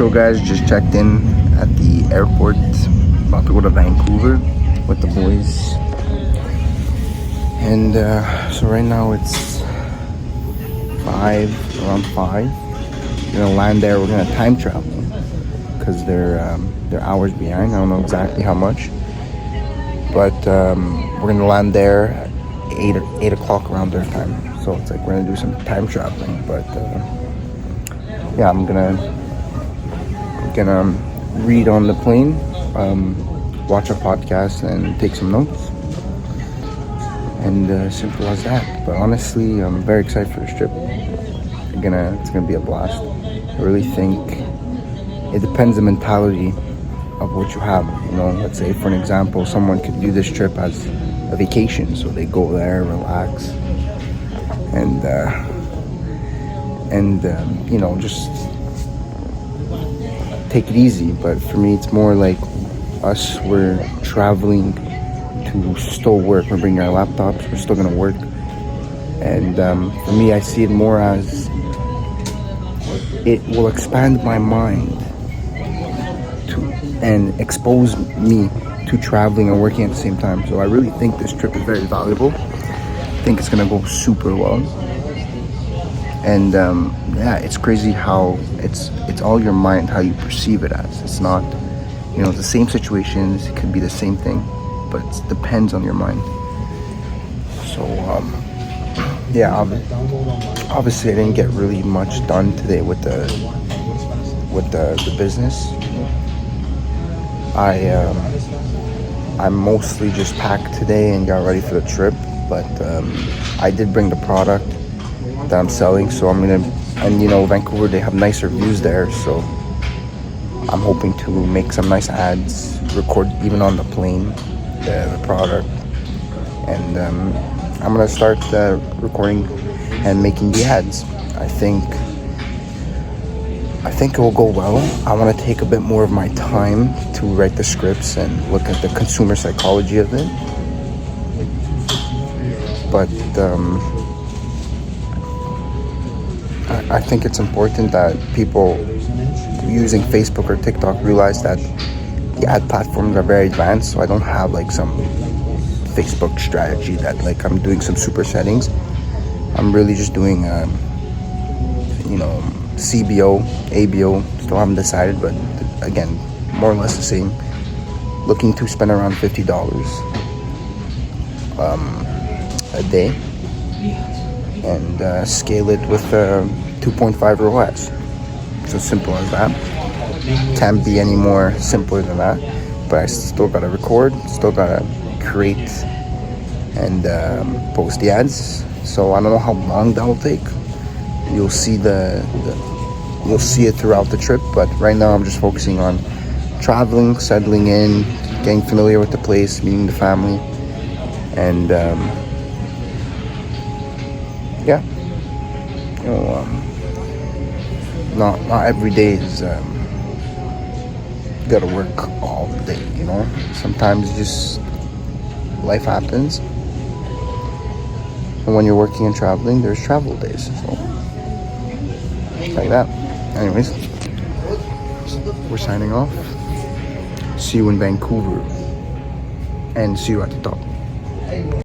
So guys, just checked in at the airport, about to go to Vancouver with the boys. And so right now it's around 5. We're gonna land there, we're gonna time travel because they're hours behind. I don't know exactly how much. But we're gonna land there at 8 o'clock around their time. So it's like we're gonna do some time traveling. But yeah, I'm gonna read on the plane, watch a podcast, and take some notes. And simple as that. But honestly, I'm very excited for this trip. It's gonna be a blast. I really think it depends the mentality of what you have. You know, let's say for an example, someone could do this trip as a vacation, so they go there, relax, and you know, just take it easy. But for me, it's more like we're traveling to still work. We're bringing our laptops, we're still gonna work. And for me, I see it more as it will expand my mind and expose me to traveling and working at the same time. So I really think this trip is very valuable. I think it's gonna go super well. And yeah, it's crazy how it's all your mind, how you perceive it as. It's not, you know, the same situations, it could be the same thing, but it depends on your mind. So yeah, obviously I didn't get really much done today with the business. I mostly just packed today and got ready for the trip, but I did bring the product that I'm selling, so I'm gonna, and you know, Vancouver, they have nicer views there, so I'm hoping to make some nice ads, record even on the plane the product, and I'm gonna start recording and making the ads. I think it will go well. I want to take a bit more of my time to write the scripts and look at the consumer psychology of it. But I think it's important that people using Facebook or TikTok realize that the ad platforms are very advanced. So I don't have like some Facebook strategy that like I'm doing some super settings. I'm really just doing you know, CBO, ABO, still haven't decided, but again, more or less the same. Looking to spend around $50 a day and scale it with 2.5 ROAS. So simple as that. Can't be any more simpler than that. But I still gotta record, still gotta create and post the ads. So I don't know how long that will take. You'll see you'll see it throughout the trip, but right now I'm just focusing on traveling, settling in, getting familiar with the place, meeting the family, and yeah, you know, not every day is gotta work all day, you know. Sometimes just life happens, and when you're working and traveling, there's travel days, so like that. Anyways, we're signing off. See you in Vancouver, and see you at the top.